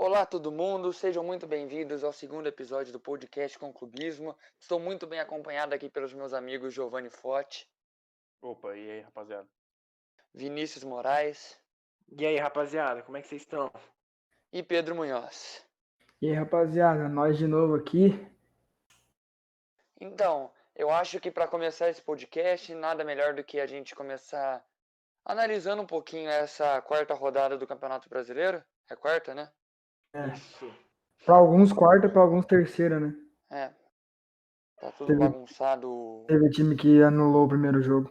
Olá, todo mundo, sejam muito bem-vindos ao segundo episódio do podcast com Clubismo. Estou muito bem acompanhado aqui pelos meus amigos Giovanni Forte, Opa, e aí, rapaziada? Vinícius Moraes E aí, rapaziada, como é que vocês estão? e Pedro Munhoz. E aí, rapaziada, nós de novo aqui. Então, eu acho que para começar esse podcast, nada melhor do que a gente começar analisando um pouquinho essa quarta rodada do Campeonato Brasileiro. É quarta, né? Isso. Para alguns quarta, para alguns terceira, né? É. Tá tudo bagunçado. Teve time que anulou o primeiro jogo.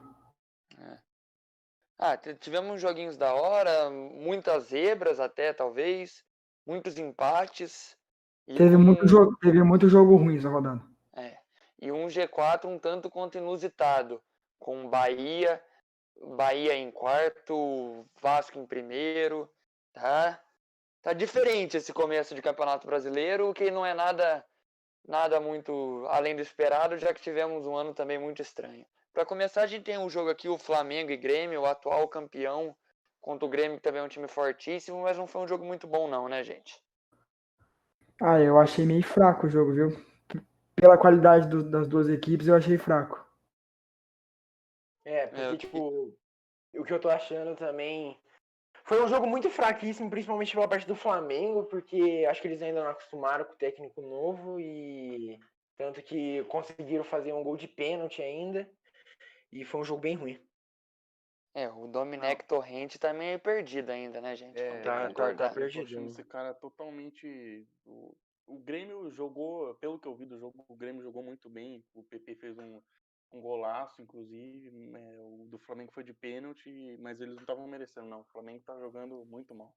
Tivemos joguinhos da hora, muitas zebras até, talvez, muitos empates. Teve muito jogo ruim essa rodada. E um G4 um tanto quanto inusitado, com Bahia em quarto, Vasco em primeiro, tá? Tá diferente esse começo de Campeonato Brasileiro, que não é nada muito além do esperado, já que tivemos um ano também muito estranho. Para começar, a gente tem um jogo aqui, o Flamengo e Grêmio, o atual campeão contra o Grêmio, que também é um time fortíssimo, mas não foi um jogo muito bom não, né, gente? Eu achei meio fraco o jogo, viu? Pela qualidade das duas equipes, eu achei fraco. Porque, o que eu tô achando também... Foi um jogo muito fraquíssimo, principalmente pela parte do Flamengo, porque acho que eles ainda não acostumaram com o técnico novo e... Tanto que conseguiram fazer um gol de pênalti ainda, e foi um jogo bem ruim. O Domenech Torrente tá meio perdido ainda, né, gente? Vamos ter que concordar. Tá perdido. Eu tô achando esse cara totalmente... O Grêmio jogou, pelo que eu vi do jogo, o Grêmio jogou muito bem. O PP fez um golaço, inclusive. O do Flamengo foi de pênalti, mas eles não estavam merecendo, não. O Flamengo tá jogando muito mal.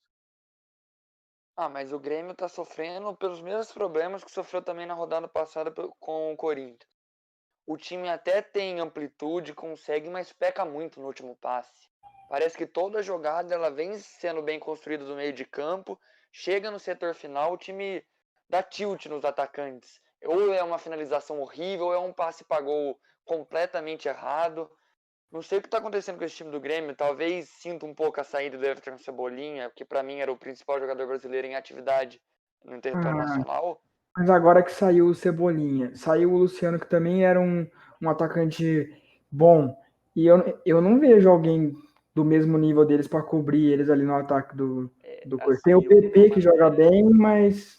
Mas o Grêmio tá sofrendo pelos mesmos problemas que sofreu também na rodada passada com o Corinthians. O time até tem amplitude, consegue, mas peca muito no último passe. Parece que toda jogada ela vem sendo bem construída do meio de campo, chega no setor final, o time dá tilt nos atacantes. Ou é uma finalização horrível, ou é um passe para gol completamente errado. Não sei o que está acontecendo com esse time do Grêmio. Talvez sinta um pouco a saída do Everton Cebolinha, que para mim era o principal jogador brasileiro em atividade no território nacional. Mas agora que saiu o Cebolinha, saiu o Luciano, que também era um atacante bom. E eu não vejo alguém do mesmo nível deles para cobrir eles ali no ataque do Corinthians. Tem o PP que joga bem, mas...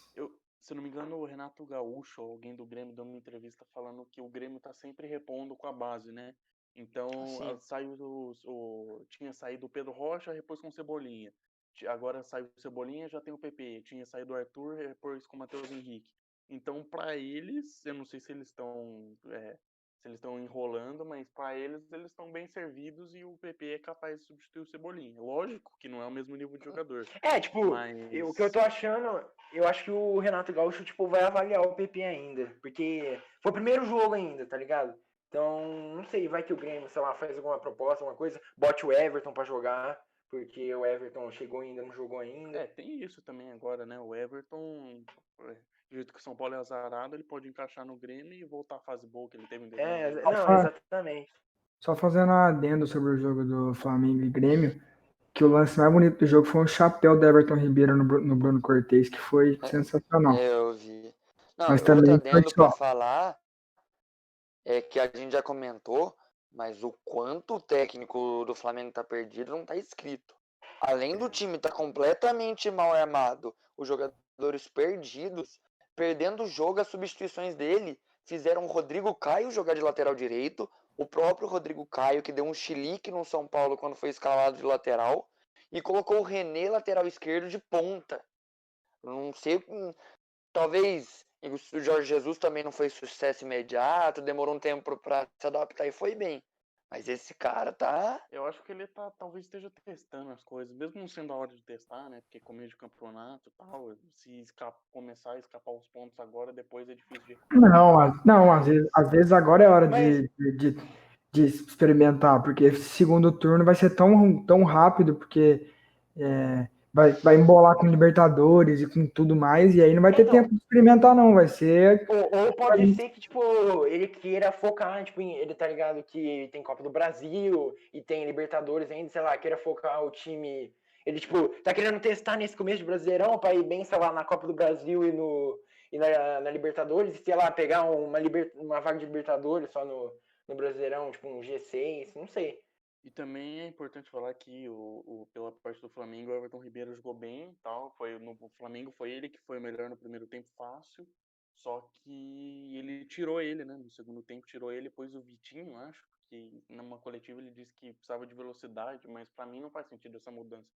Se não me engano, o Renato Gaúcho, alguém do Grêmio, deu uma entrevista falando que o Grêmio tá sempre repondo com a base, né? Então, tinha saído o Pedro Rocha, repôs com o Cebolinha. Agora saiu o Cebolinha, já tem o PP. Tinha saído o Arthur, repôs com o Matheus Henrique. Então, para eles, eu não sei se eles estão enrolando, mas para eles estão bem servidos e o PP é capaz de substituir o Cebolinha. Lógico que não é o mesmo nível de jogador. O que eu tô achando, eu acho que o Renato Gaúcho, vai avaliar o PP ainda, porque foi o primeiro jogo ainda, tá ligado? Então, não sei, vai que o Grêmio, sei lá, faz alguma proposta, alguma coisa, bote o Everton pra jogar, porque o Everton chegou ainda, não jogou ainda. Tem isso também agora, né? O Everton, do jeito que o São Paulo é azarado, ele pode encaixar no Grêmio e voltar à fase boa que ele teve em 2020. Exatamente. Só fazendo um adendo sobre o jogo do Flamengo e Grêmio, que o lance mais bonito do jogo foi um chapéu do Everton Ribeiro no Bruno Cortez, que foi sensacional. Eu vi. Mas outro também adendo para falar é que a gente já comentou, mas o quanto o técnico do Flamengo tá perdido não tá escrito. Além do time estar completamente mal armado, os jogadores perdidos, perdendo o jogo, as substituições dele fizeram o Rodrigo Caio jogar de lateral direito, o próprio Rodrigo Caio, que deu um chilique no São Paulo quando foi escalado de lateral, e colocou o René, lateral esquerdo, de ponta. Não sei, talvez o Jorge Jesus também não foi sucesso imediato, demorou um tempo para se adaptar e foi bem. Mas esse cara tá... Eu acho que ele talvez esteja testando as coisas, mesmo não sendo a hora de testar, né? Porque começo de campeonato e tal, se começar a escapar os pontos agora, depois é difícil de... Não, às vezes agora é hora de experimentar, porque segundo turno vai ser tão rápido, porque vai embolar com Libertadores e com tudo mais, e aí não vai ter tempo de experimentar, não. Vai ser... Ou pode ser que, ele queira focar, ele tá ligado que tem Copa do Brasil e tem Libertadores ainda, sei lá, queira focar o time Ele, tipo, tá querendo testar nesse começo de Brasileirão pra ir bem, sei lá, na Copa do Brasil e na Libertadores, e sei lá, pegar uma vaga de Libertadores só no Brasileirão, tipo um G6, não sei. E também é importante falar que pela parte do Flamengo, o Everton Ribeiro jogou bem e tal. No Flamengo foi ele que foi o melhor no primeiro tempo fácil. Só que ele tirou ele, né? No segundo tempo tirou ele, pôs o Vitinho, acho. Que numa coletiva ele disse que precisava de velocidade, mas pra mim não faz sentido essa mudança.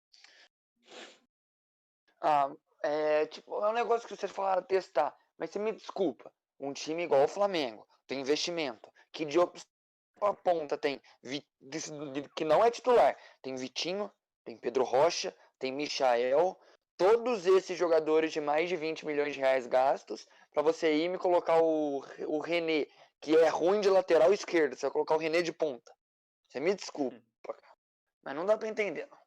Tipo, é um negócio que vocês falaram testar. Mas você me desculpa, um time igual o Flamengo, tem investimento, que de opção a ponta tem que não é titular, tem Vitinho, tem Pedro Rocha, tem Michael, todos esses jogadores de mais de 20 milhões de reais gastos, para você ir me colocar o René, que é ruim de lateral esquerdo, você vai colocar o René de ponta. Você me desculpa, cara, mas não dá para entender, não.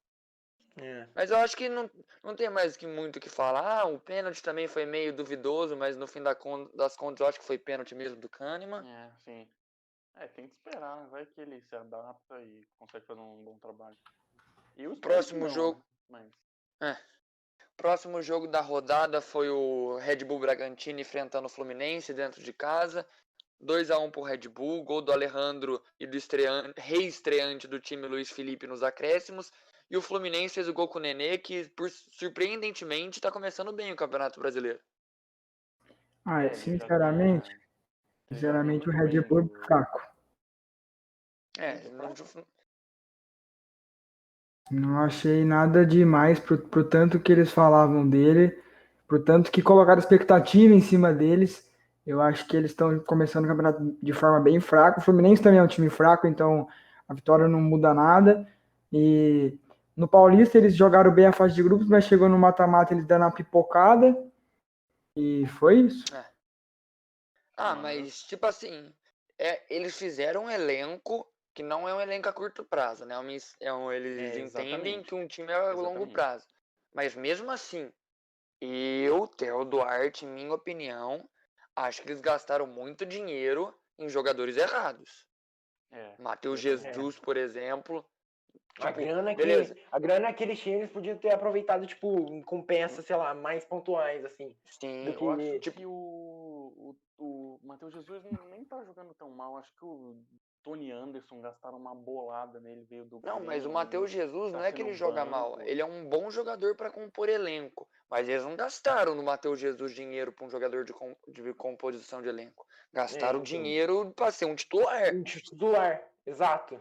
Mas eu acho que não tem mais muito o que falar. O pênalti também foi meio duvidoso, mas no fim das contas eu acho que foi pênalti mesmo do Kahneman. Sim. Tem que esperar, vai que ele se adapta e consegue fazer um bom trabalho. E o Próximo jogo. Né? Mas... Próximo jogo da rodada foi o Red Bull Bragantino enfrentando o Fluminense dentro de casa. 2-1 pro Red Bull, gol do Alejandro e do reestreante do time Luiz Felipe nos acréscimos. E o Fluminense fez o gol com o Nenê, que surpreendentemente está começando bem o Campeonato Brasileiro. Sinceramente o Red Bull é fraco. Não achei nada demais pro tanto que eles falavam dele, pro tanto que colocaram expectativa em cima deles. Eu acho que eles estão começando o campeonato de forma bem fraca. O Fluminense também é um time fraco, então a vitória não muda nada. E no Paulista eles jogaram bem a fase de grupos, mas chegou no mata-mata eles deram uma pipocada. E foi isso. Mas tipo assim, eles fizeram um elenco que não é um elenco a curto prazo, né? Eles entendem que um time é a longo prazo. Mas mesmo assim, Theo Duarte, em minha opinião, acho que eles gastaram muito dinheiro em jogadores errados. Matheus Jesus, por exemplo. A grana que eles tinham, eles podiam ter aproveitado, tipo, com peças, sei lá, mais pontuais, assim. Sim, eu acho que o Matheus Jesus nem tá jogando tão mal. Acho que o Tony Anderson gastaram uma bolada nele, veio do Não, mas o Grêmio, Matheus Jesus não é que ele joga mal. banco. Ele é um bom jogador para compor elenco. Mas eles não gastaram no Matheus Jesus dinheiro para um jogador de composição de elenco. Gastaram dinheiro para ser um titular. Um titular, exato.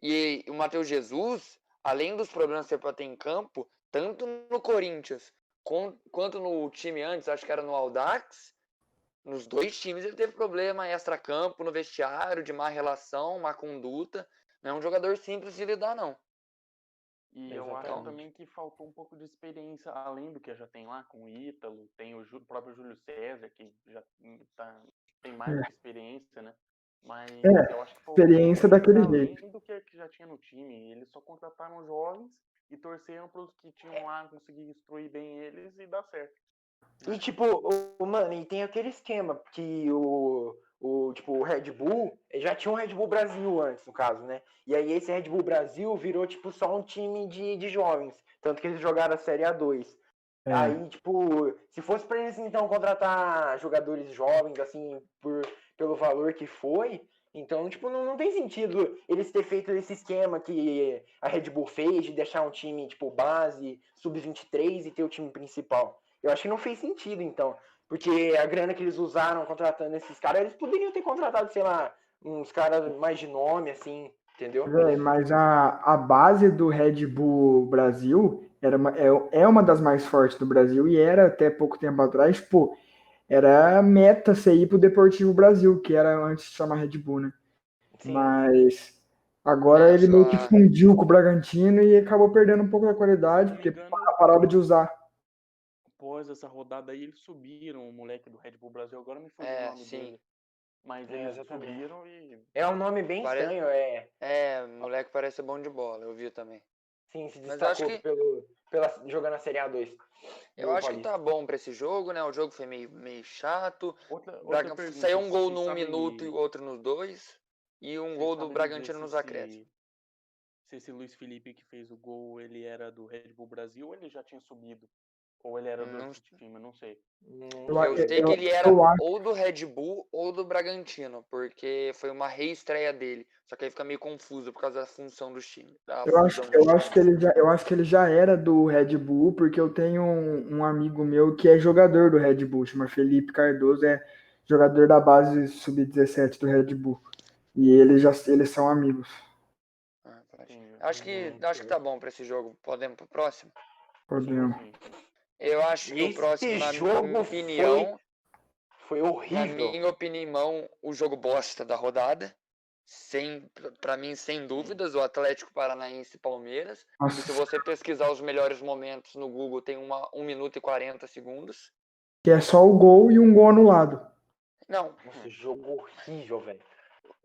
E o Matheus Jesus, além dos problemas que você pode ter em campo, tanto no Corinthians quanto no time antes, acho que era no Audax, nos dois times ele teve problema extra-campo, no vestiário, de má relação, má conduta. Não é um jogador simples de lidar, não. E eu acho também que faltou um pouco de experiência, além do que já tem lá com o Ítalo, tem o próprio Júlio César, que já tem mais experiência, né? Mas eu acho que faltou experiência daquele além jeito. do que já tinha no time. Eles só contrataram jovens e torceram para os que tinham lá conseguir instruir bem eles e dar certo. E tipo, mano, e tem aquele esquema que o Red Bull, já tinha um Red Bull Brasil antes, no caso, né? E aí esse Red Bull Brasil virou, tipo, só um time de jovens. Tanto que eles jogaram a Série A2. Aí, tipo, se fosse pra eles, então, contratar jogadores jovens, assim, pelo valor que foi, então, tipo, não tem sentido eles ter feito esse esquema que a Red Bull fez, de deixar um time, tipo, base, sub-23 e ter o time principal. Eu acho que não fez sentido, então. Porque a grana que eles usaram contratando esses caras, eles poderiam ter contratado, sei lá, uns caras mais de nome, assim, entendeu? Mas a base do Red Bull Brasil é uma das mais fortes do Brasil e era até pouco tempo atrás, pô, era meta você ir pro Deportivo Brasil, que era antes de chamar Red Bull, né? Sim. Mas agora ele meio que fundiu com o Bragantino e acabou perdendo um pouco da qualidade, porque pararam de usar. Após essa rodada aí, eles subiram o moleque do Red Bull Brasil, agora me fugiu o nome dele. Mas eles subiram e... É um nome bem estranho, moleque parece bom de bola, eu vi também. Sim, se destacou jogando a Série A2. Eu acho que tá bom pra esse jogo, né? O jogo foi meio chato. Outra Saiu um gol num minuto e o outro nos dois. E um gol do Bragantino nos acréscimos. se esse Luiz Felipe que fez o gol, ele era do Red Bull Brasil ou ele já tinha subido. Ou ele era do Não outro time, eu não sei. Eu sei que ele era ou do Red Bull ou do Bragantino, porque foi uma reestreia dele. Só que aí fica meio confuso por causa da função dos times. Eu acho que ele já era do Red Bull, porque eu tenho um amigo meu que é jogador do Red Bull, chama Felipe Cardoso, é jogador da base sub-17 do Red Bull. E eles são amigos. Acho que tá bom pra esse jogo. Podemos pro próximo? Podemos. Sim. Eu acho que o próximo, na minha opinião, foi horrível. na minha opinião, o jogo bosta da rodada. Pra mim, sem dúvidas, o Atlético Paranaense e Palmeiras. Nossa. E se você pesquisar os melhores momentos no Google, tem 1 minuto e 40 segundos. Que é só o gol e um gol anulado. Não. Nossa, jogo horrível, velho.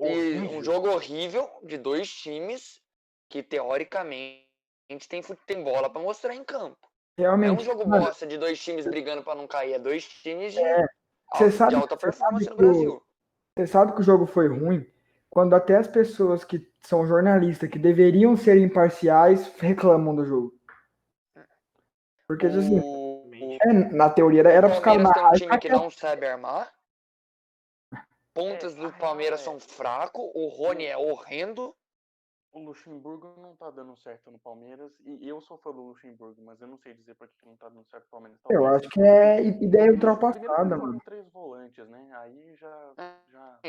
E um jogo horrível de dois times que, teoricamente, tem bola pra mostrar em campo. Realmente. Não é um jogo bosta de dois times brigando pra não cair. É dois times de alta performance no Brasil. Você sabe que o jogo foi ruim quando até as pessoas que são jornalistas, que deveriam ser imparciais, reclamam do jogo. Porque, assim, na teoria era os caras narrar. Tem um time que não sabe armar. Pontas do Palmeiras são fracos. O Rony é horrendo. O Luxemburgo não tá dando certo no Palmeiras. E eu sou fã do Luxemburgo, mas eu não sei dizer por que não tá dando certo no Palmeiras. Eu acho que é ideia ultrapassada, mano. mano. 3 volantes, né? Aí já...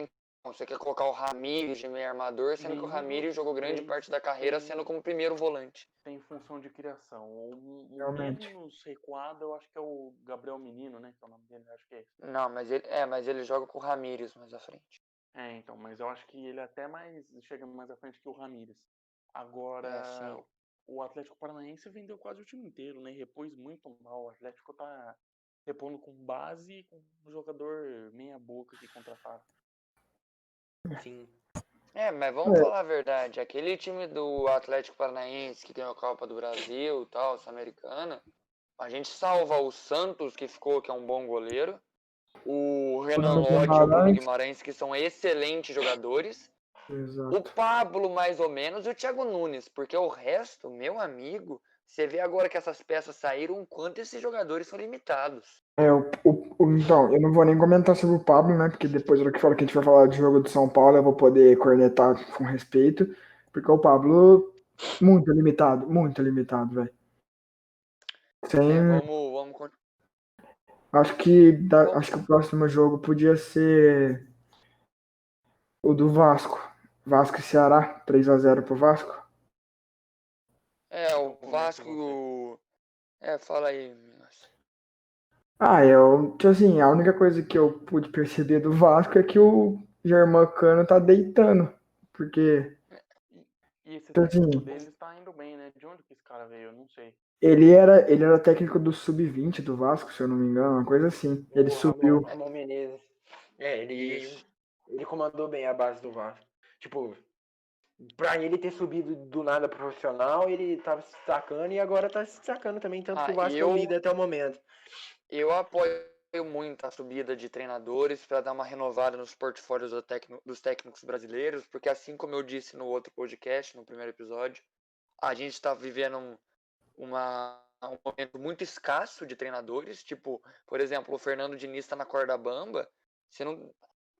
Você quer colocar o Ramires de meio armador, sendo que o Ramires jogou grande parte da carreira sendo como primeiro volante. Tem função de criação. O menos recuado, eu acho que é o Gabriel Menino, né? Que é o nome dele, acho que é esse. Não, mas ele joga com o Ramires mais à frente. Então, mas eu acho que ele até chega mais à frente que o Ramires. Agora, o Atlético Paranaense vendeu quase o time inteiro, né? Repôs muito mal. O Atlético tá repondo com base e com um jogador meia boca que contrataram. Sim. Mas vamos falar a verdade. Aquele time do Atlético Paranaense que ganhou a Copa do Brasil, tal, Sul-Americana, a gente salva o Santos, que é um bom goleiro, o Renan Lodge e o Bruno Guimarães, que são excelentes jogadores, Exato. o Pablo, mais ou menos, e o Thiago Nunes, porque o resto, meu amigo, você vê agora que essas peças saíram, o quanto esses jogadores são limitados. Então, eu não vou nem comentar sobre o Pablo, né? Porque depois, na hora que a gente vai falar de jogo do São Paulo, eu vou poder cornetar com respeito. Porque o Pablo, muito limitado, velho. Vamos... Acho que o próximo jogo podia ser o do Vasco. Vasco e Ceará, 3-0 pro Vasco. O Vasco... fala aí, Minas. A única coisa que eu pude perceber do Vasco é que o Germancano tá deitando. Porque... E esse técnico deles tá indo bem, né? De onde que esse cara veio? Eu não sei. Ele era técnico do Sub-20 do Vasco, se eu não me engano, uma coisa assim. Ele subiu. Ramon Menezes. Ele comandou bem a base do Vasco. Tipo, pra ele ter subido do nada profissional, ele tava se destacando e agora tá se destacando também, tanto que o Vasco é o líder até o momento. Eu apoio muito a subida de treinadores para dar uma renovada nos portfólios dos técnicos brasileiros, porque assim como eu disse no outro podcast, no primeiro episódio, a gente está vivendo um momento muito escasso de treinadores, tipo, por exemplo, o Fernando Diniz está na corda bamba, o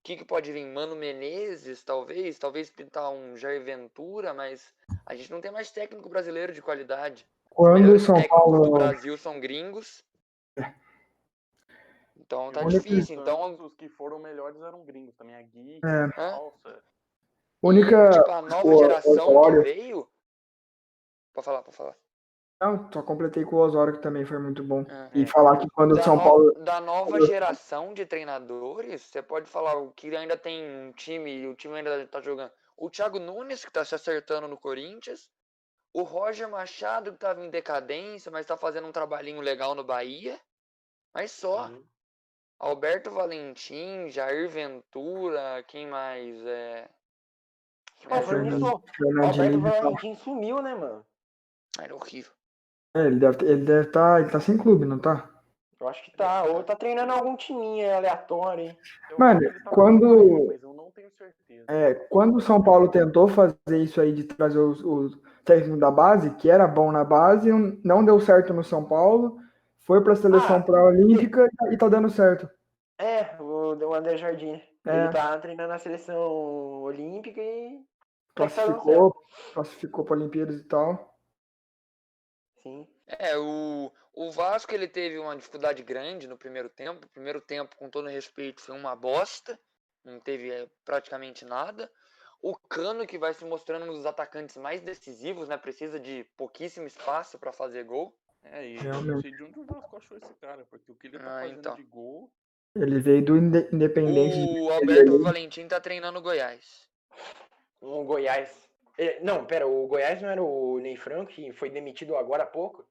que pode vir? Mano Menezes, talvez pintar um Jair Ventura, mas a gente não tem mais técnico brasileiro de qualidade. Quando Os São Paulo do Brasil são gringos. Então tá difícil. Então os que foram melhores eram gringos também. A Gui, Falsa. A nova geração que veio. Pode falar. Não, só completei com o Osório, que também foi muito bom. E falar que quando o São Paulo. Da nova geração de treinadores, você pode falar o que ainda tem um time e o time ainda tá jogando. O Thiago Nunes, que tá se acertando no Corinthians. O Roger Machado, que tava em decadência, mas tá fazendo um trabalhinho legal no Bahia. Mas só. Alberto Valentim, Jair Ventura, quem mais? O Alberto Valentim sumiu, né, mano? Era horrível. Ele deve tá sem clube, não tá? Eu acho que tá. Ou tá treinando algum timinho aleatório, hein? Mano, quando... Mas eu não não tenho certeza. Quando o São Paulo tentou fazer isso aí de trazer o técnico da base, que era bom na base, não deu certo no São Paulo, foi para a seleção pré-olímpica e tá dando certo. O André Jardim. Ele tá treinando a seleção olímpica e classificou para Olimpíadas e tal. Sim. O Vasco ele teve uma dificuldade grande no primeiro tempo. O primeiro tempo, com todo respeito, foi uma bosta. Não teve praticamente nada. O Cano, que vai se mostrando um dos atacantes mais decisivos, né? Precisa de pouquíssimo espaço para fazer gol. E eu não sei de onde o Vasco achou esse cara, porque o que ele tá fazendo de gol... Ele veio do Independente. O Alberto Valentim tá treinando o Goiás. O Goiás. Não, pera, o Goiás não era o Ney Franco, que foi demitido agora há pouco?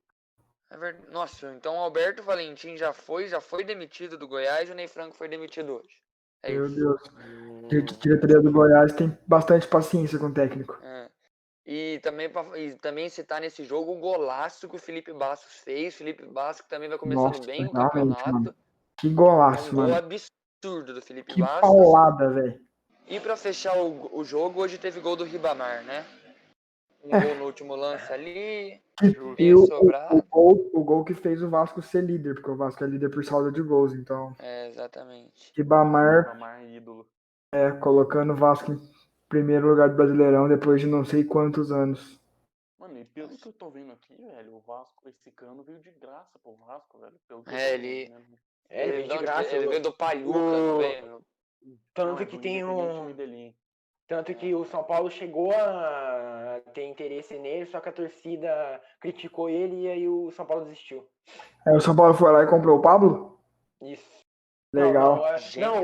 Nossa, então o Alberto Valentim já foi demitido do Goiás e o Ney Franco foi demitido hoje. Meu Deus. A diretoria do Goiás tem bastante paciência com o técnico. E também citar nesse jogo o golaço que o Felipe Bastos fez. Felipe Bastos também vai começando bem o campeonato. Mano. Que golaço, mano. Um gol absurdo do Felipe que Bastos. Paulada, velho. E pra fechar o jogo, hoje teve gol do Ribamar, né? Gol no último lance ali. E o gol que fez o Vasco ser líder, porque o Vasco é líder por saldo de gols, então. Exatamente. Ribamar ídolo. Colocando o Vasco em primeiro lugar do Brasileirão depois de não sei quantos anos. Mano, e pelo que eu tô vendo aqui, velho, o Vasco esse Cano veio de graça pro Vasco, velho. Pelo que ele veio de graça. Ele veio do Pachuca, não veio? Tanto que tem Tanto que o São Paulo chegou a ter interesse nele, só que a torcida criticou ele e aí o São Paulo desistiu. Aí o São Paulo foi lá e comprou o Pablo? Isso. Legal. Não,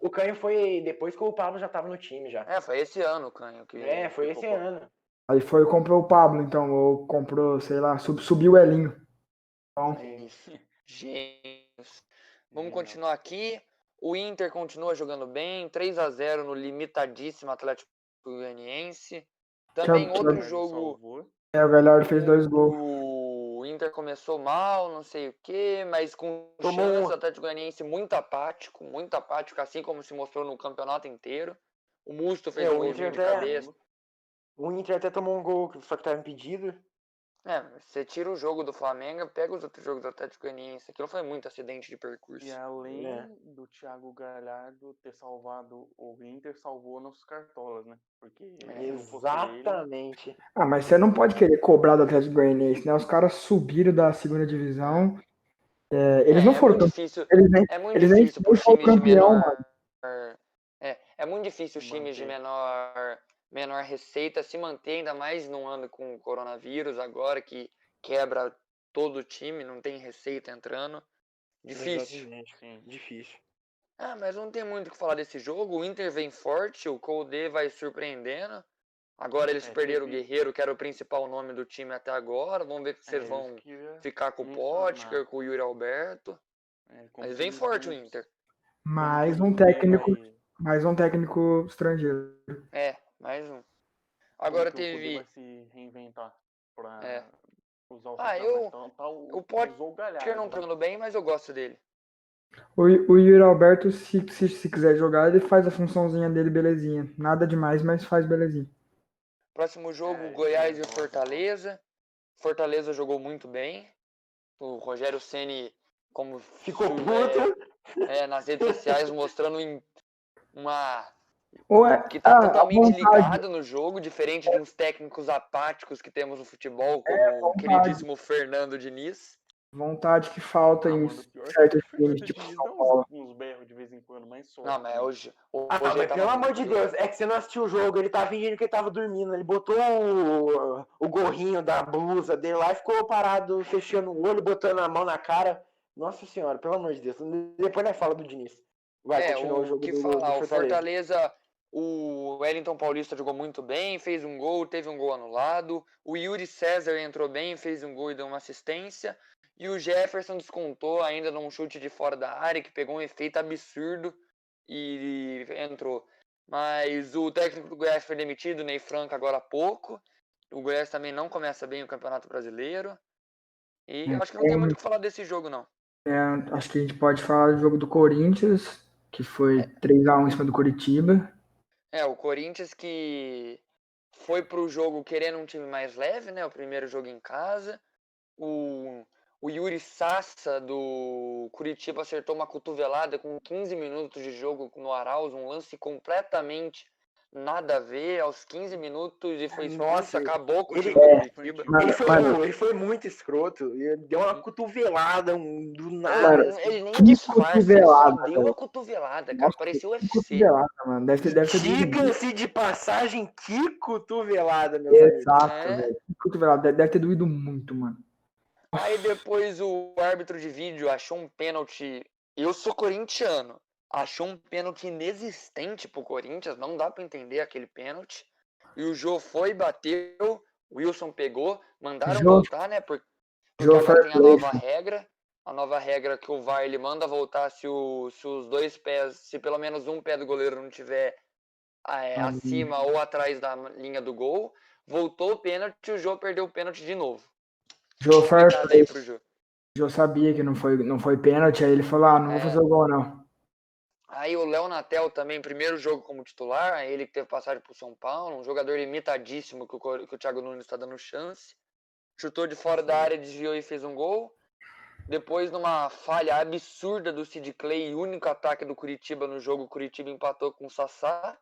o Canho foi depois que o Pablo já tava no time já. Foi esse ano o Canho. Foi esse ano. Aí foi e comprou o Pablo, então, ou comprou, sei lá, subiu o Elinho. Então... Gênios. Vamos continuar aqui. O Inter continua jogando bem, 3-0 no limitadíssimo Atlético Goianiense. Também outro jogo... o Galhardo fez 2 gols. O Inter começou mal, não sei o que, mas com chance, o Atlético Goianiense muito apático, assim como se mostrou no campeonato inteiro. O Musto fez um golzinho de cabeça. O Inter até tomou um gol, só que estava impedido. Você tira o jogo do Flamengo, pega os outros jogos do Atlético Goianiense. Aquilo foi muito acidente de percurso. E além do Thiago Galhardo ter salvado o Inter, salvou nossos cartolas, né? Porque exatamente. Mas você não pode querer cobrar do Atlético Goianiense, né? Os caras subiram da segunda divisão. Eles não foram difícil. É muito eles difícil para os times campeão, de menor. É muito difícil os times de menor receita se manter, ainda mais num ano com o coronavírus agora, que quebra todo o time, não tem receita entrando. Difícil. Difícil. Mas não tem muito o que falar desse jogo. O Inter vem forte, o Koudé vai surpreendendo. Agora eles perderam o Guerreiro, que era o principal nome do time até agora. Vamos ver se vocês vão ficar com o Potker, com o Yuri Alberto. Mas vem forte o Inter. Mais um técnico estrangeiro. Mais um. Agora teve... vai se reinventar pra usar o o Potker não tá jogando bem, mas eu gosto dele. O Yuri Alberto, se quiser jogar, ele faz a funçãozinha dele belezinha. Nada demais, mas faz belezinha. Próximo jogo, Goiás e Fortaleza. Fortaleza jogou muito bem. O Rogério Ceni, como ficou puto nas redes sociais, mostrando que tá totalmente ligado no jogo, diferente de uns técnicos apáticos que temos no futebol, como o queridíssimo Fernando Diniz. Vontade que falta em certos times, tipo São Paulo. Uns berros de vez em quando, mas só. Não, mas hoje mas pelo amor de Deus, é que você não assistiu o jogo, ele tá fingindo que ele tava dormindo, ele botou o gorrinho da blusa dele lá e ficou parado, fechando o olho, botando a mão na cara. Nossa senhora, pelo amor de Deus, depois nós fala do Diniz. Vai, continua o jogo do Fortaleza. O Fortaleza, o Wellington Paulista jogou muito bem, fez um gol, teve um gol anulado. O Yuri César entrou bem, fez um gol e deu uma assistência. E o Jefferson descontou ainda num chute de fora da área, que pegou um efeito absurdo e entrou. Mas o técnico do Goiás foi demitido, o Ney Franco, agora há pouco. O Goiás também não começa bem o Campeonato Brasileiro. E acho que não tem muito o que falar desse jogo, não. Acho que a gente pode falar do jogo do Corinthians, que foi 3-1 em cima do Coritiba. O Corinthians que foi pro jogo querendo um time mais leve, né? O primeiro jogo em casa. O Yuri Sassa do Curitiba acertou uma cotovelada com 15 minutos de jogo no Arauz, um lance completamente nada a ver, aos 15 minutos e foi expulso, Nossa, acabou com o ele- time do Foi Curitiba. antigo. Ele foi muito escroto. Ele deu uma cotovelada do nada. Mano, assim. Ele nem que disfarça, ele só cotovelada, deu a velho. cotovelada, cara. Nossa, Parecia o que UFC. cotovelada, mano. Deve ter doído muito. Diga-se de passagem, que cotovelada, meus amigos. Exato, É. velho. Que cotovelada. Deve ter doído muito, mano. Aí depois o árbitro de vídeo achou um pênalti. Eu sou corintiano. Achou um pênalti inexistente pro Corinthians. Não dá pra entender aquele pênalti. E o Jô foi, bateu. O Wilson pegou. Mandaram Jô- voltar, né? Porque Jô agora tem a fair play, nova regra. A nova regra que o VAR ele manda voltar se os dois pés, se pelo menos um pé do goleiro não tiver acima ou atrás da linha do gol. Voltou o pênalti, o Jô perdeu o pênalti de novo. Jô fair Coitado play. aí pro Jô. Jô sabia que não foi pênalti, aí ele falou, não vou fazer o gol, não. Aí o Léo Natel também, primeiro jogo como titular, ele que teve passagem pro São Paulo, um jogador limitadíssimo que o Thiago Nunes está dando chance. Chutou de fora da área, desviou e fez um gol. Depois, numa falha absurda do Sid Clay, único ataque do Curitiba no jogo, o Curitiba empatou com o Sassá.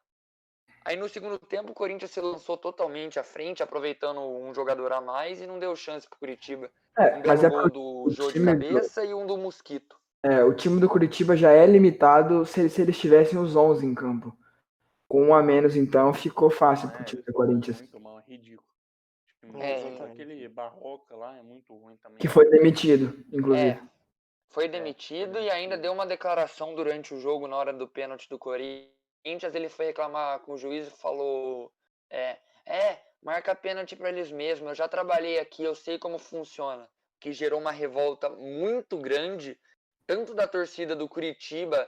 Aí no segundo tempo o Corinthians se lançou totalmente à frente, aproveitando um jogador a mais e não deu chance pro Curitiba. Um Mas belo é gol do Jô de cabeça e um do Mosquito. o time do Curitiba já é limitado se eles tivessem os 11 em campo. Com um a menos, então, ficou fácil pro time do Corinthians. Muito mal, é ridículo. Exatamente. Aquele Barroca lá é muito ruim também. Que foi demitido, inclusive. Foi demitido e ainda deu uma declaração durante o jogo, na hora do pênalti do Corinthians. Ele foi reclamar com o juiz e falou: marca pênalti para eles mesmos. Eu já trabalhei aqui, eu sei como funciona. Que gerou uma revolta muito grande, tanto da torcida do Curitiba,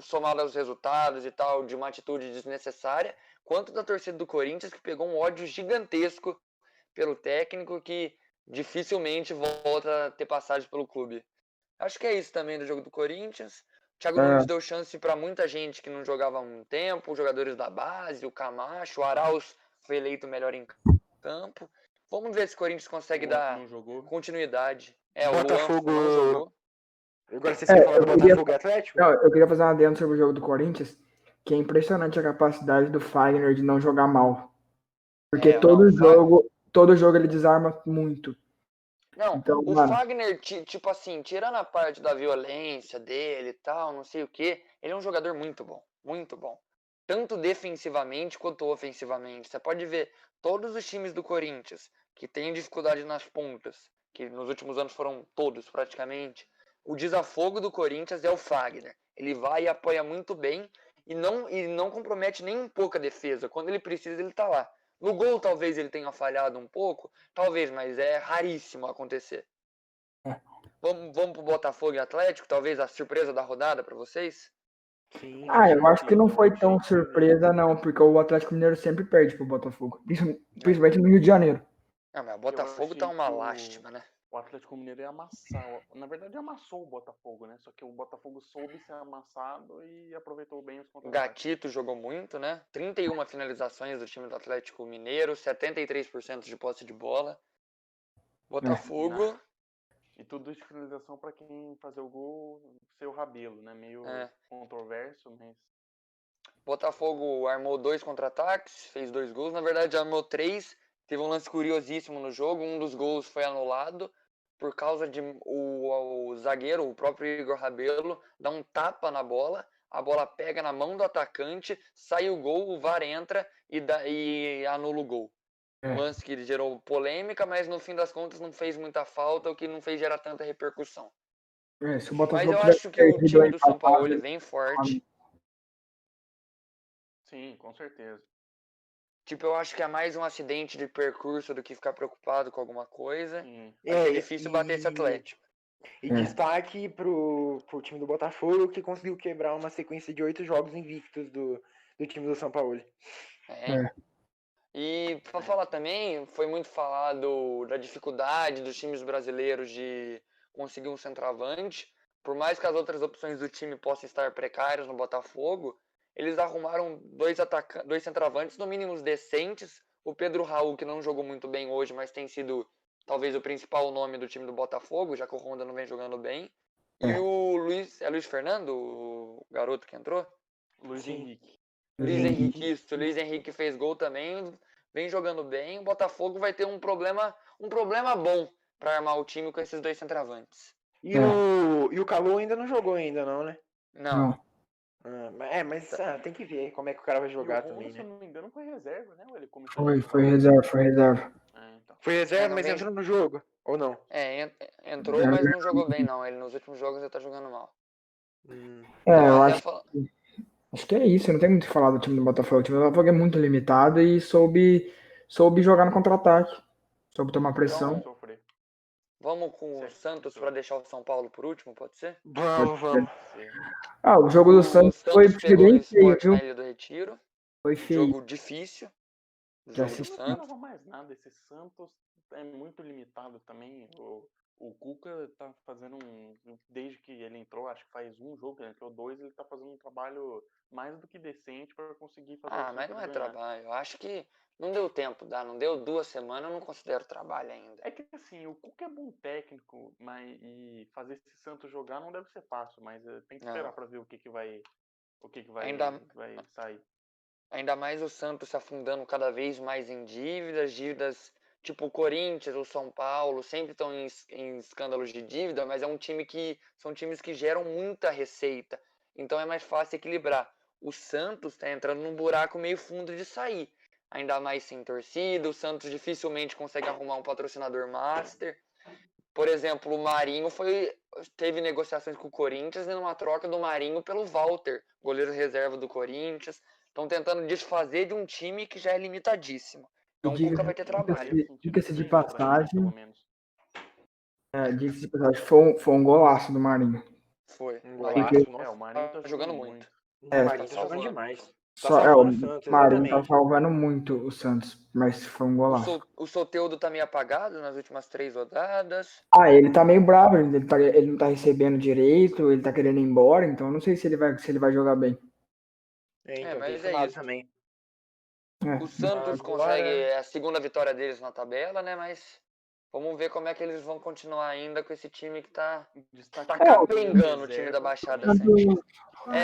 somada aos resultados e tal, de uma atitude desnecessária, quanto da torcida do Corinthians, que pegou um ódio gigantesco pelo técnico, que dificilmente volta a ter passagem pelo clube. Acho que é isso também do jogo do Corinthians. O Thiago Nunes deu chance para muita gente que não jogava há um tempo, os jogadores da base, o Camacho, o Arauz foi eleito melhor em campo. Vamos ver se o Corinthians consegue dar continuidade. O Botafogo Luan não jogou. Agora vocês querem falar do Botafogo e Atlético? Não, eu queria fazer uma adendo sobre o jogo do Corinthians, que é impressionante a capacidade do Fagner de não jogar mal. Porque todo jogo ele desarma muito. Não, então, o Fagner, tipo assim, tirando a parte da violência dele e tal, não sei o que, ele é um jogador muito bom, muito bom. Tanto defensivamente quanto ofensivamente. Você pode ver todos os times do Corinthians que têm dificuldade nas pontas, que nos últimos anos foram todos praticamente. O desafogo do Corinthians é o Fagner. Ele vai e apoia muito bem e não compromete nem um pouco a defesa. Quando ele precisa, ele tá lá. No gol, talvez ele tenha falhado um pouco, talvez, mas é raríssimo acontecer. Vamos pro Botafogo e Atlético, talvez a surpresa da rodada para vocês? Sim. Eu acho que não foi tão surpresa, não, porque o Atlético Mineiro sempre perde pro Botafogo, principalmente no Rio de Janeiro. Mas o Botafogo tá uma lástima, né? O Atlético Mineiro ia amassar. Na verdade, amassou o Botafogo, né? Só que o Botafogo soube ser amassado e aproveitou bem os contra-ataques. Gatito jogou muito, né? 31 finalizações do time do Atlético Mineiro, 73% de posse de bola. Botafogo. E tudo de finalização para quem fazer o gol ser o Rabelo, né? Meio controverso, mas. Botafogo armou 2 contra-ataques, fez 2 gols. Na verdade, armou 3. Teve um lance curiosíssimo no jogo. Um dos gols foi anulado por causa de o zagueiro, o próprio Igor Rabelo, dá um tapa na bola. A bola pega na mão do atacante, sai o gol, o VAR entra e anula o gol. Um lance que gerou polêmica, mas no fim das contas não fez muita falta, o que não fez gerar tanta repercussão. Mas eu acho que o time do São Paulo vem forte. Sim, com certeza. Eu acho que é mais um acidente de percurso do que ficar preocupado com alguma coisa. É difícil bater esse Atlético. E destaque pro time do Botafogo, que conseguiu quebrar uma sequência de 8 jogos invictos do time do São Paulo. E para falar também, foi muito falado da dificuldade dos times brasileiros de conseguir um centroavante. Por mais que as outras opções do time possam estar precárias no Botafogo, eles arrumaram dois centroavantes, no mínimo decentes. O Pedro Raul, que não jogou muito bem hoje, mas tem sido talvez o principal nome do time do Botafogo, já que o Honda não vem jogando bem. E o Luiz Fernando, o garoto que entrou? Luiz Henrique. Luiz Henrique, isso. Luiz Henrique fez gol também, vem jogando bem. O Botafogo vai ter um problema bom para armar o time com esses dois centroavantes. E o Calu ainda não jogou ainda, não, né? Não. Mas tem que ver como é que o cara vai jogar e o também, Honda, se eu né? não me engano, foi reserva, né? Ou ele começou Foi reserva. então. Foi reserva, não mas vem- entrou no jogo, ou não? Entrou, mas não jogou bem, não. Ele nos últimos jogos ele tá jogando mal. Eu acho que é isso, não tem muito o que falar do time do Botafogo. O time do Botafogo é muito limitado e soube jogar no contra-ataque. Soube tomar pressão. Vamos com o Santos para deixar o São Paulo por último, pode ser? Vamos. O jogo do Santos foi pegou bem o feio, Sport viu? na Ilha do Retiro. Foi feio. Jogo difícil. O jogo do Santos. Não esperava mais nada. Esse Santos é muito limitado também. O Cuca tá fazendo desde que ele entrou, acho que faz um jogo, ele entrou 2, ele tá fazendo um trabalho mais do que decente para conseguir fazer o Santos mas não é ganhar. trabalho. Eu acho que não deu tempo, não deu 2 semanas, eu não considero trabalho ainda. É que assim, o Cuca é bom técnico, e fazer esse Santos jogar não deve ser fácil, mas tem que esperar para ver o que vai sair. Ainda mais o Santos se afundando cada vez mais em dívidas tipo o Corinthians, o São Paulo, sempre estão em escândalos de dívida, mas são times que geram muita receita, então é mais fácil equilibrar. O Santos está entrando num buraco meio fundo de sair, ainda mais sem torcida, o Santos dificilmente consegue arrumar um patrocinador master. Por exemplo, o Marinho teve negociações com o Corinthians numa troca do Marinho pelo Walter, goleiro reserva do Corinthians. Estão tentando desfazer de um time que já é limitadíssimo. Então o Cuca vai ter trabalho. Diga-se de passagem, foi um golaço do Marinho. Foi. Um golaço, nossa. O Marinho tá jogando muito. O Marinho tá jogando demais. O Marinho tá salvando muito o Santos, mas foi um golaço. O Soteldo tá meio apagado nas últimas 3 rodadas. Ele tá meio bravo, ele não tá recebendo direito, ele tá querendo ir embora, então eu não sei se ele vai jogar bem. Mas é isso. Também. O Santos consegue a segunda vitória deles na tabela, né? Mas vamos ver como é que eles vão continuar ainda com esse time que tá capengando o time da Baixada Santista.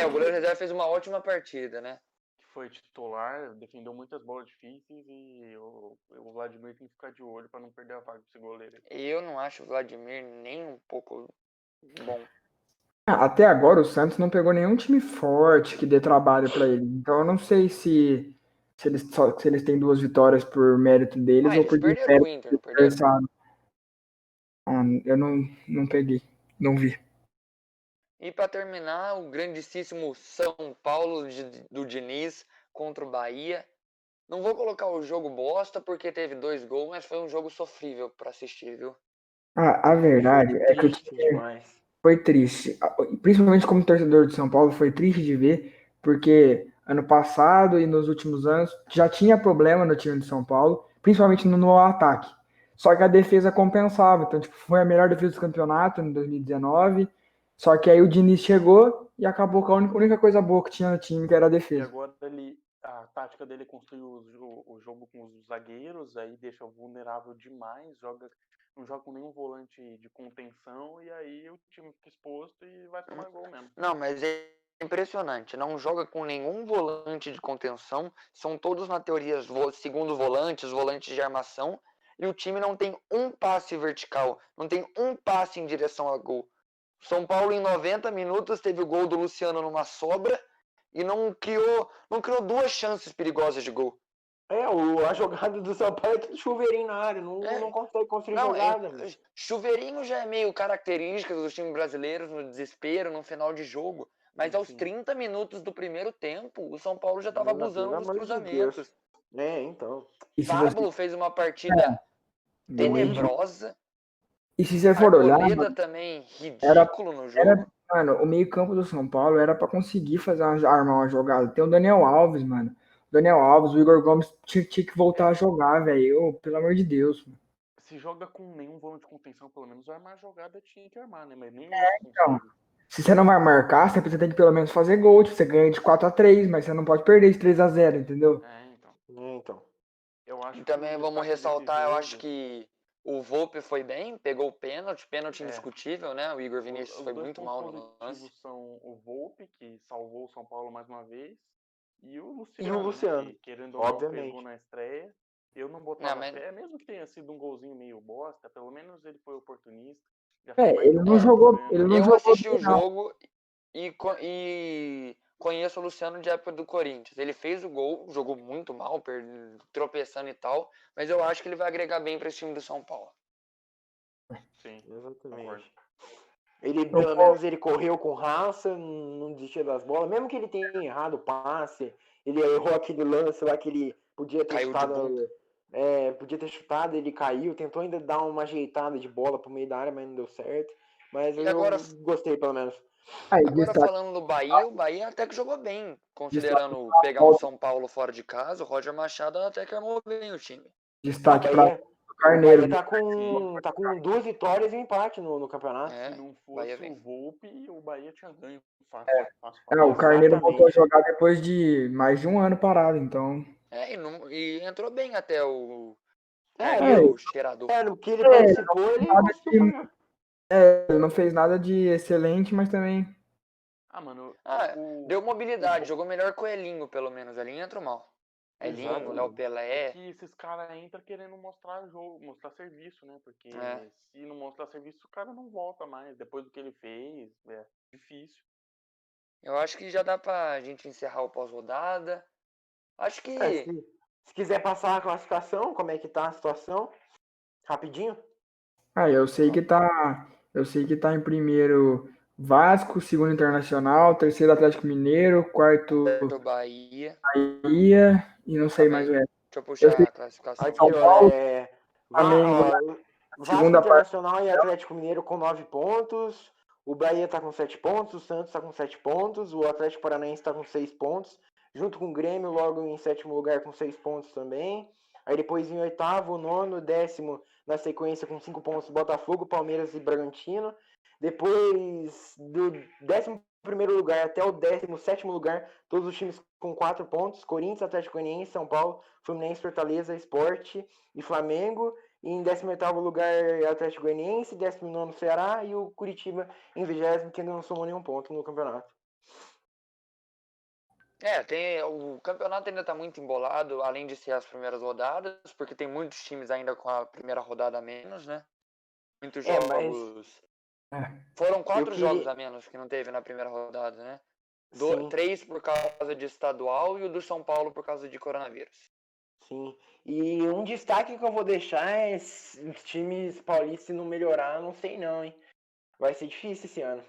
O goleiro reserva fez uma ótima partida, né? Foi titular, defendeu muitas bolas difíceis e o Vladimir tem que ficar de olho para não perder a vaga desse goleiro. Eu não acho o Vladimir nem um pouco bom. Até agora o Santos não pegou nenhum time forte que dê trabalho para ele. Então eu não sei se eles têm 2 vitórias por mérito deles ou por perderam o Inter, não perderam? Eu não peguei, não vi. E para terminar, o grandíssimo São Paulo do Diniz contra o Bahia. Não vou colocar o jogo bosta porque teve 2 gols, mas foi um jogo sofrível para assistir, viu? A verdade é que o time foi triste. Principalmente como torcedor de São Paulo, foi triste de ver, porque ano passado e nos últimos anos já tinha problema no time de São Paulo, principalmente no ataque. Só que a defesa compensava. Então, foi a melhor defesa do campeonato em 2019. Só que aí o Diniz chegou e acabou com a única coisa boa que tinha no time, que era a defesa. E agora a tática dele é construir o jogo com os zagueiros, aí deixa vulnerável demais, não joga com nenhum volante de contenção, e aí o time fica exposto e vai tomar gol mesmo. Não, mas é impressionante. Não joga com nenhum volante de contenção. São todos, na teoria, segundo volantes de armação. E o time não tem um passe vertical. Não tem um passe em direção ao gol. São Paulo, em 90 minutos, teve o gol do Luciano numa sobra e não criou 2 chances perigosas de gol. A jogada do São Paulo é tudo chuveirinho na área, não consegue construir jogada. Chuveirinho já é meio característica dos times brasileiros no desespero, no final de jogo. Mas aos 30 minutos do primeiro tempo, o São Paulo já estava abusando dos cruzamentos. Então. Pablo fez uma partida tenebrosa. E se você for olhar, também ridículo no jogo. Mano, o meio-campo do São Paulo era para conseguir armar uma jogada. Tem o Daniel Alves, mano. O Igor Gomes tinha que voltar a jogar, velho. Pelo amor de Deus, mano. Se joga com nenhum volante de contenção, pelo menos armar a jogada tinha que armar, né? Mas nem então. se você não vai marcar, você tem que pelo menos fazer gol. Tipo, você ganha de 4-3, mas você não pode perder de 3-0, entendeu? Então. Eu acho E que o também vamos destaque desse ressaltar, eu acho jogo, que o Volpe foi bem, pegou o pênalti É. indiscutível, né? O Igor Vinícius os foi dois muito pontos mal no lance. positivos são o Volpe, que salvou o São Paulo mais uma vez, e o E o Luciano, Luciano, né, que querendo ou não fez obviamente. gol na estreia. Eu não Não, botava mas fé, mesmo que tenha sido um golzinho meio bosta, pelo menos ele foi oportunista. Já fez É, mais de ele um não ano jogou, ganhando ele não eu bola. jogou assisti bem, o não. jogo e conheço o Luciano de época do Corinthians. Ele fez o gol, jogou muito mal, tropeçando e tal, mas eu acho que ele vai agregar bem para esse time do São Paulo. Sim, concordo. Exatamente. Ele, Eu pelo menos, ele correu com raça, não desistia das bolas. Mesmo que ele tenha errado o passe, ele errou aquele lance lá que ele podia ter Caiu de bunda. chutado. Podia ter chutado, ele caiu, tentou ainda dar uma ajeitada de bola pro meio da área, mas não deu certo. Mas E eu agora, gostei, pelo menos. Aí, agora falando do Bahia, o Bahia até que jogou bem, considerando pegar o São Paulo fora de casa, o Roger Machado até que armou bem o time. destaque O para Bahia, o Carneiro. O Bahia tá com 2 vitórias e um empate no campeonato. É, Se não Bahia fosse vem. o Volpe, o Bahia tinha ganho fácil. O Carneiro voltou a Exatamente. jogar depois de mais de um ano parado, então. E entrou bem até o É, Carneiro cheirador. no que ele É, participou, ele nada conseguiu de, fazer. ele não fez nada de excelente, mas também. Mano, Deu mobilidade, jogou melhor que o Elinho, pelo menos. O Elinho entrou mal. Elinho, Exato. Léo É Pelé. que esses caras entram querendo mostrar jogo, mostrar serviço, né? Porque É. se não mostrar serviço, o cara não volta mais. Depois do que ele fez, é difícil. Eu acho que já dá pra gente encerrar o pós-rodada. Acho que. Se quiser passar a classificação, como é que tá a situação? Rapidinho. Eu sei que tá. Eu sei que tá em primeiro Vasco, segundo Internacional, terceiro Atlético Mineiro, quarto Certo, Bahia. Bahia e não sei Calma mais aí. o resto. Deixa eu Eu puxar sei a classificação Aqui, São aqui. Paulo, Flamengo, Vasco segunda parte. Internacional e Atlético Mineiro com 9 pontos. O Bahia tá com 7 pontos, o Santos tá com 7 pontos, o Atlético Paranaense tá com 6 pontos, junto com o Grêmio logo em sétimo lugar com 6 pontos também. Aí depois em oitavo, nono, décimo na sequência com 5 pontos Botafogo, Palmeiras e Bragantino. Depois do 11º lugar até o 17º lugar, todos os times com 4 pontos, Corinthians, Atlético Goianiense, São Paulo, Fluminense, Fortaleza, Sport e Flamengo. E em 18º lugar, Atlético Goianiense, 19º Ceará e o Curitiba em 20º, que ainda não somou nenhum ponto no campeonato. O campeonato ainda tá muito embolado, além de ser as primeiras rodadas, porque tem muitos times ainda com a primeira rodada a menos, né? Muitos jogos. Foram 4 jogos a menos que não teve na primeira rodada, né? 3 por causa de estadual e o do São Paulo por causa de coronavírus. Sim. E um destaque que eu vou deixar é os times paulistas, se não melhorar, não sei não, hein? Vai ser difícil esse ano.